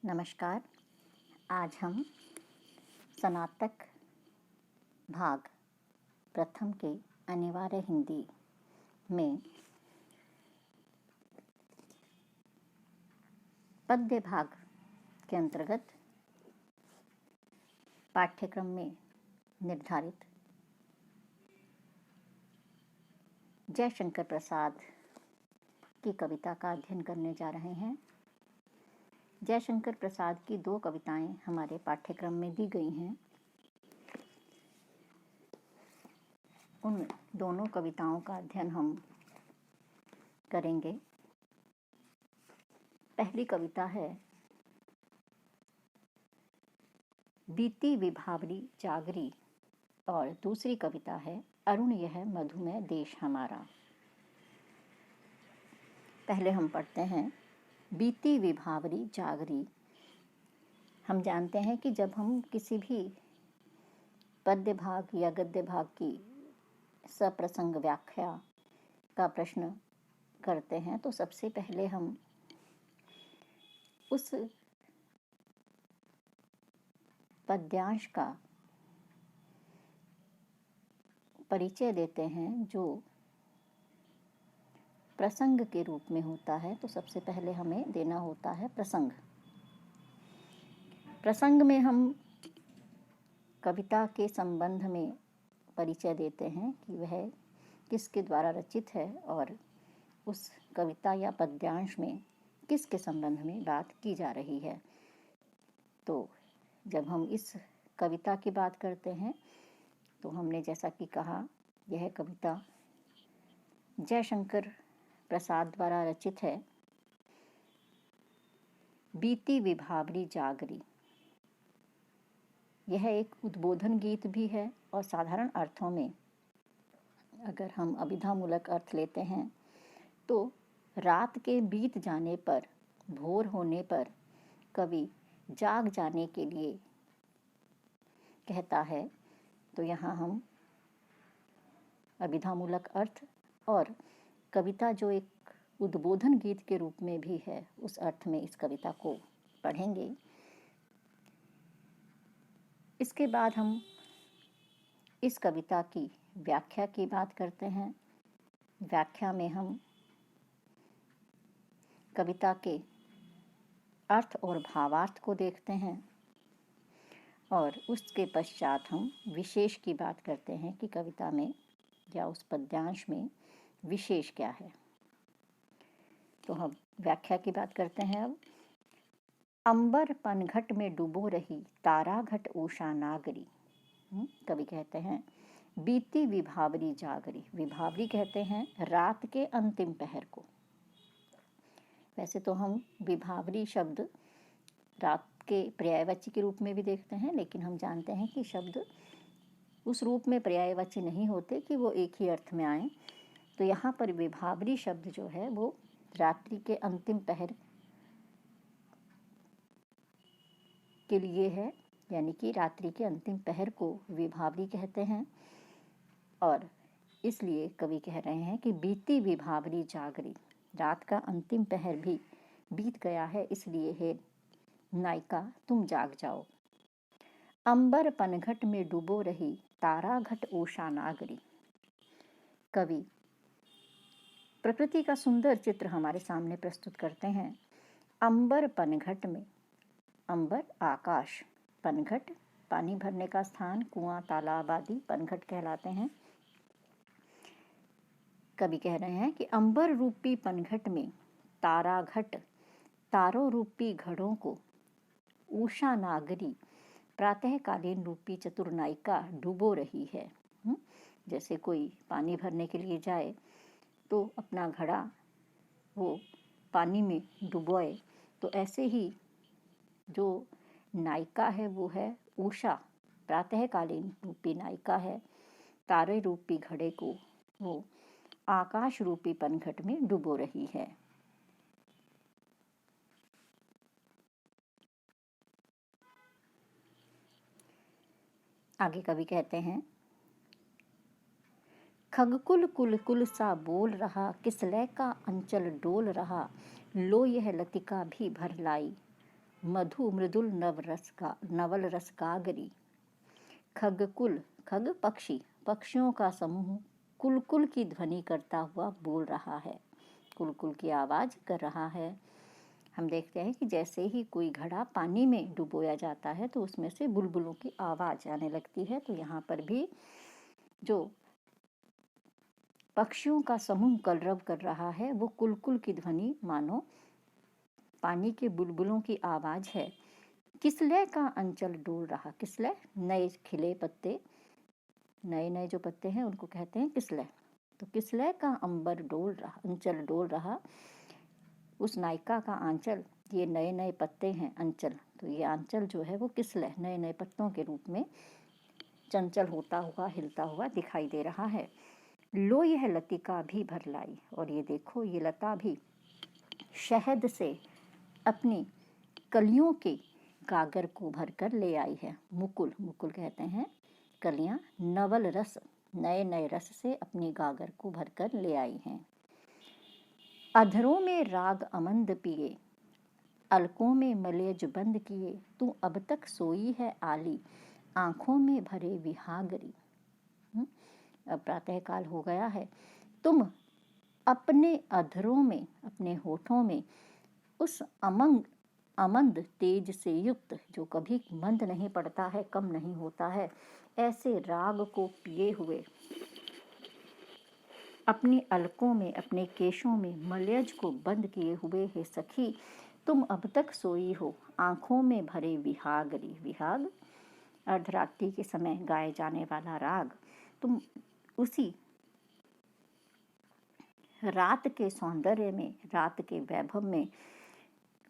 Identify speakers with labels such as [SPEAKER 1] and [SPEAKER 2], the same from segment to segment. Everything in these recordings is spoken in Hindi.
[SPEAKER 1] नमस्कार। आज हम स्नातक भाग प्रथम के अनिवार्य हिंदी में पद्य भाग के अंतर्गत पाठ्यक्रम में निर्धारित जयशंकर प्रसाद की कविता का अध्ययन करने जा रहे हैं। जयशंकर प्रसाद की 2 कविताएं हमारे पाठ्यक्रम में दी गई हैं। उन दोनों कविताओं का अध्ययन हम करेंगे। पहली कविता है बीती विभावरी जागरी और दूसरी कविता है अरुण यह मधुमेह देश हमारा। पहले हम पढ़ते हैं बीती विभावरी जागरी। हम जानते हैं कि जब हम किसी भी पद्य भाग या गद्य भाग की सप्रसंग व्याख्या का प्रश्न करते हैं तो सबसे पहले हम उस पद्यांश का परिचय देते हैं जो प्रसंग के रूप में होता है। तो सबसे पहले हमें देना होता है प्रसंग। प्रसंग में हम कविता के संबंध में परिचय देते हैं कि वह किसके द्वारा रचित है और उस कविता या पद्यांश में किसके संबंध में बात की जा रही है। तो जब हम इस कविता की बात करते हैं तो हमने जैसा कि कहा, यह कविता जयशंकर प्रसाद द्वारा रचित है। बीती विभावरी जागरी, यह एक उद्बोधन गीत भी है और साधारण अर्थों में अगर हम अभिधामूलक अर्थ लेते हैं तो रात के बीत जाने पर, भोर होने पर कवि जाग जाने के लिए कहता है। तो यहाँ हम अभिधामूलक अर्थ और कविता जो एक उद्बोधन गीत के रूप में भी है उस अर्थ में इस कविता को पढ़ेंगे। इसके बाद हम इस कविता की व्याख्या की बात करते हैं। व्याख्या में हम कविता के अर्थ और भावार्थ को देखते हैं और उसके पश्चात हम विशेष की बात करते हैं कि कविता में या उस पद्यांश में विशेष क्या है। तो हम व्याख्या की बात करते हैं। अब अंबर पनघट में डूबो रही तारा घट उषा नागरी। कवि कहते हैं बीती विभावरी जागरी। विभावरी कहते हैं रात के अंतिम पहर को। वैसे तो हम विभावरी शब्द रात के पर्यायवाची के रूप में भी देखते हैं, लेकिन हम जानते हैं कि शब्द उस रूप में पर्यायवाची नहीं होते कि वो एक ही अर्थ में आए। तो यहाँ पर विभावरी शब्द जो है वो रात्रि के अंतिम पहर के लिए है, यानी कि रात्रि के अंतिम पहर को विभावरी कहते हैं। और इसलिए कवि कह रहे हैं कि बीती विभावरी जागरी, रात का अंतिम पहर भी बीत गया है, इसलिए हे नायिका तुम जाग जाओ। अंबर पनघट में डूबो रही तारा घट उषा नागरी। कवि प्रकृति का सुंदर चित्र हमारे सामने प्रस्तुत करते हैं। अंबर पनघट में, अंबर आकाश, पनघट पानी भरने का स्थान, कुआं तालाब आदि पनघट कहलाते हैं। कवि कह रहे हैं कि अंबर रूपी पनघट में तारा घट, तारों रूपी घड़ों को उषा नागरी, प्रातःकालीन रूपी चतुर नायिका डूबो रही है। जैसे कोई पानी भरने के लिए जाए तो अपना घड़ा वो पानी में डुबोए, तो ऐसे ही जो नायिका है वो है उषा, प्रातःकालीन रूपी नायिका है। तारे रूपी घड़े को वो आकाश रूपी पनघट में डुबो रही है। आगे कवि कहते हैं खगकुल कुल कुल सा बोल रहा, किसलय का अंचल डोल रहा, लो यह लतिका भी भर लाई। मधु मृदुल नवल रस गागरी। खगकुल, खग पक्षी, पक्षियों का समूह कुल कुल की ध्वनि करता हुआ बोल रहा है, कुल कुल की आवाज कर रहा है। हम देखते हैं कि जैसे ही कोई घड़ा पानी में डुबोया जाता है तो उसमें से बुलबुलों की आवाज आने लगती है। तो यहाँ पर भी जो पक्षियों का समूह कलरव कर रहा है वो कुल कुल की ध्वनि मानो पानी के बुलबुलों की आवाज है। किसलय का अंचल डोल रहा, किसलय नए खिले पत्ते, नए नए जो पत्ते हैं उनको कहते हैं किसलय। तो किसलय का अंबर डोल रहा, अंचल डोल रहा, उस नायिका का आंचल, ये नए नए पत्ते हैं अंचल, तो ये आंचल जो है वो किसलय नए नए पत्तों के रूप में चंचल होता हुआ हिलता हुआ दिखाई दे रहा है। लो यह लतिका भी भर लाई, और ये देखो ये लता भी शहद से अपनी कलियों के गागर को भरकर ले आई है। मुकुल, मुकुल कहते हैं कलियां, नवल रस, नए नए रस से अपनी गागर को भरकर ले आई हैं। अधरों में राग अमंद पिए, अलकों में मलेज बंद किए, तू अब तक सोई है आली, आंखों में भरे विहागरी। अब प्रातःकाल हो गया है, तुम अपने अधरों में, अपने होठों में उस अमंद तेज से युक्त, जो कभी मंद नहीं पड़ता है, कम नहीं होता है, ऐसे राग को पिए हुए, अपनी अलकों में, अपने केशों में मलयज को बंद किए हुए, हे सखी तुम अब तक सोई हो, आंखों में भरे विहागरी। विहाग अर्धरात्रि के समय गाए जाने वाला राग। तुम उसी रात के सौंदर्य में, रात के वैभव में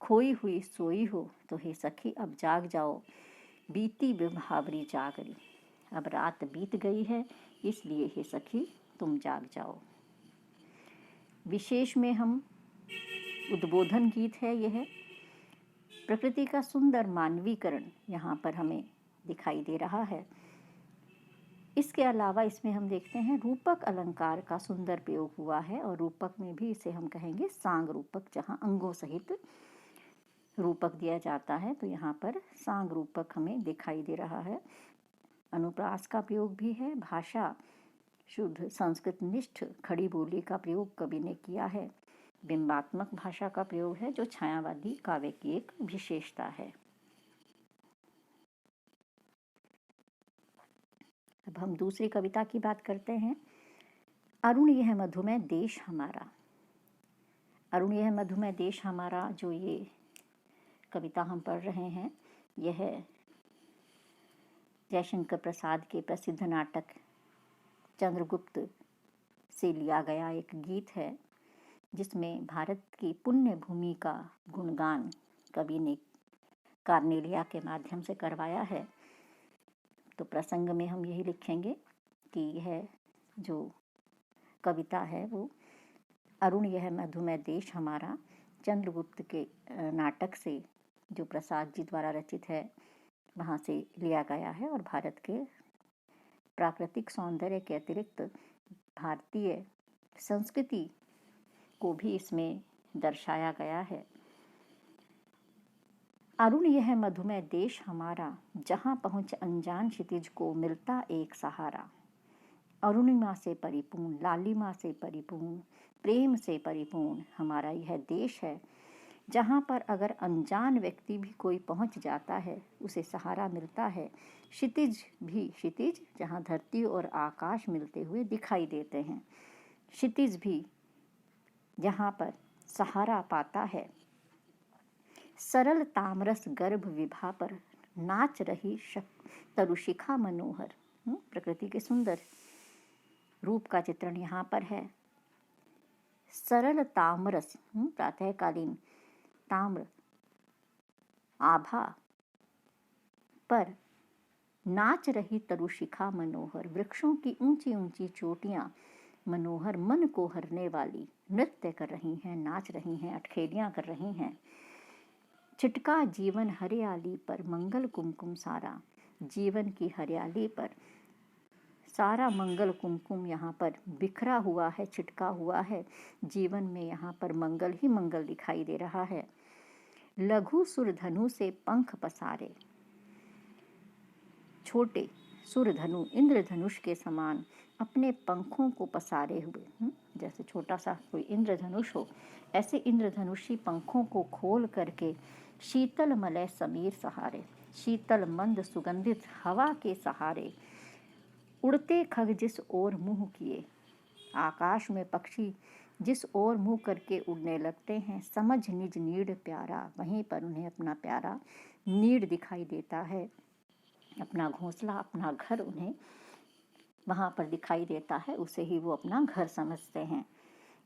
[SPEAKER 1] खोई हुई सोई हो, तो हे सखी अब जाग जाओ, बीती विभावरी जागरी। अब रात बीत गई है, इसलिए हे सखी तुम जाग जाओ। विशेष में हम उद्बोधन गीत है यह। प्रकृति का सुंदर मानवीकरण यहाँ पर हमें दिखाई दे रहा है। इसके अलावा इसमें हम देखते हैं रूपक अलंकार का सुंदर प्रयोग हुआ है, और रूपक में भी इसे हम कहेंगे सांग रूपक, जहाँ अंगों सहित रूपक दिया जाता है। तो यहाँ पर सांग रूपक हमें दिखाई दे रहा है। अनुप्रास का प्रयोग भी है, भाषा शुद्ध संस्कृत निष्ठ खड़ी बोली का प्रयोग कवि ने किया है। बिंबात्मक भाषा का प्रयोग है, जो छायावादी काव्य की एक विशेषता है। अब हम दूसरी कविता की बात करते हैं। अरुण यह मधुमय देश हमारा। अरुण यह मधुमय देश हमारा, जो ये कविता हम पढ़ रहे हैं, यह जयशंकर प्रसाद के प्रसिद्ध नाटक चंद्रगुप्त से लिया गया एक गीत है, जिसमें भारत की पुण्य भूमि का गुणगान कवि ने कार्नेलिया के माध्यम से करवाया है। तो प्रसंग में हम यही लिखेंगे कि यह जो कविता है वो अरुण यह मधुमय देश हमारा चंद्रगुप्त के नाटक से, जो प्रसाद जी द्वारा रचित है, वहाँ से लिया गया है। और भारत के प्राकृतिक सौंदर्य के अतिरिक्त भारतीय संस्कृति को भी इसमें दर्शाया गया है। अरुण यह मधुमय देश हमारा, जहाँ पहुँच अनजान क्षितिज को मिलता एक सहारा। अरुणिमा से परिपूर्ण, लालिमा से परिपूर्ण, प्रेम से परिपूर्ण हमारा यह देश है, जहाँ पर अगर अनजान व्यक्ति भी कोई पहुँच जाता है, उसे सहारा मिलता है। क्षितिज भी, क्षितिज जहाँ धरती और आकाश मिलते हुए दिखाई देते हैं, क्षितिज भी जहाँ पर सहारा पाता है। सरल तामरस गर्भ विभा पर नाच रही तरुशिखा मनोहर। प्रकृति के सुंदर रूप का चित्रण यहाँ पर है। सरल तामरस, प्रातःकालीन ताम्र आभा पर नाच रही तरुशिखा मनोहर, वृक्षों की ऊंची ऊंची चोटियां मनोहर, मन को हरने वाली नृत्य कर रही हैं, नाच रही हैं, अटखेलियां कर रही हैं। छिटका जीवन हरियाली पर मंगल कुमकुम सारा, जीवन की हरियाली पर सारा मंगल कुमकुम यहाँ पर बिखरा हुआ है, छिटका हुआ है। जीवन में यहाँ पर मंगल ही मंगल दिखाई दे रहा है। लघु सुरधनु से पंख पसारे। छोटे सुरधनु इंद्रधनुष के समान अपने पंखों को पसारे हुए, जैसे छोटा सा कोई इंद्रधनुष हो, ऐसे इंद्रधनुषी पंखों को खोल करके शीतल मलय समीर सहारे, शीतल मंद सुगंधित हवा के सहारे उड़ते खग जिस ओर मुंह किए। आकाश में पक्षी जिस ओर मुंह करके उड़ने लगते हैं, समझ निज नीड़ प्यारा, वहीं पर उन्हें अपना प्यारा नीड़ दिखाई देता है, अपना घोंसला, अपना घर उन्हें वहाँ पर दिखाई देता है, उसे ही वो अपना घर समझते हैं।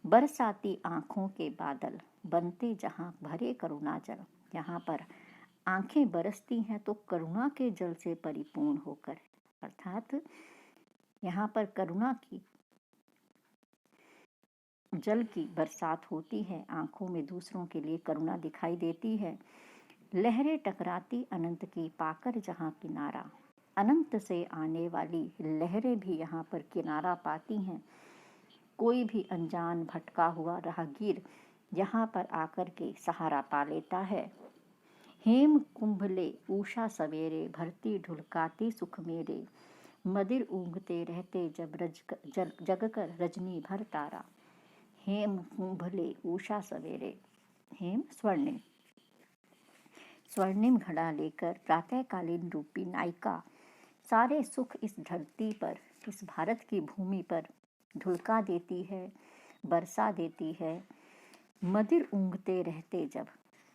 [SPEAKER 1] बरसाती आँखों के बादल बनते जहाँ भरे करुणा जल, यहाँ पर आँखें बरसती हैं तो करुणा के जल से परिपूर्ण होकर, अर्थात यहाँ पर करुणा की जल की बरसात होती है, आँखों में दूसरों के लिए करुणा दिखाई देती है। लहरें टकराती अनंत की पाकर जहाँ किनारा, अनंत से आने वाली लहरें भी यहाँ पर किनारा पाती हैं। कोई भी अनजान भटका हुआ राहगीर यहाँ पर आकर के सहारा पा लेता है। हेम कुंभले उषा सवेरे, भरती ढुलकाती सुख मेरे, मदिर ऊँघते रहते जब जगकर रजनी भर तारा। हेम कुंभले उषा सवेरे, हेम स्वर्णिम, स्वर्णिम घड़ा लेकर प्रातःकालीन रूपी नायिका सारे सुख इस धरती पर, इस भारत की भूमि पर ढुलका देती है, बरसा देती है। मदिर ऊँघते रहते जब,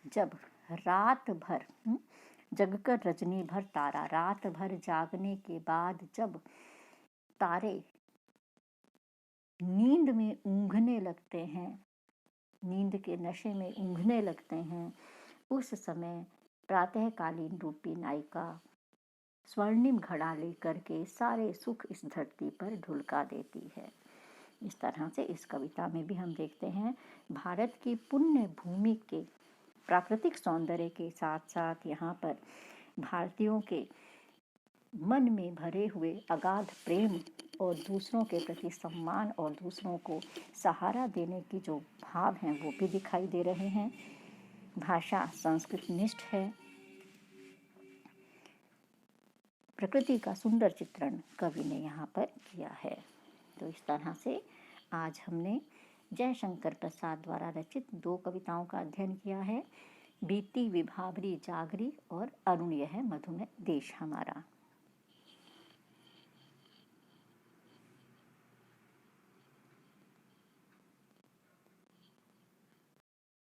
[SPEAKER 1] जब रात भर जगकर रजनी भर तारा, रात भर जागने के बाद जब तारे नींद में ऊँघने लगते हैं, नींद के नशे में ऊँघने लगते हैं, उस समय प्रातःकालीन रूपी नायिका स्वर्णिम घड़ा लेकर के सारे सुख इस धरती पर ढुलका देती है। इस तरह से इस कविता में भी हम देखते हैं भारत की पुण्य भूमि के प्राकृतिक सौंदर्य के साथ साथ यहाँ पर भारतीयों के मन में भरे हुए अगाध प्रेम और दूसरों के प्रति सम्मान और दूसरों को सहारा देने की जो भाव हैं वो भी दिखाई दे रहे हैं। भाषा संस्कृत निष्ठ है। प्रकृति का सुंदर चित्रण कवि ने यहाँ पर किया है। तो इस तरह से आज हमने जयशंकर प्रसाद द्वारा रचित 2 कविताओं का अध्ययन किया है, बीती विभावरी जागरी और अरुण यह मधुमेह देश हमारा।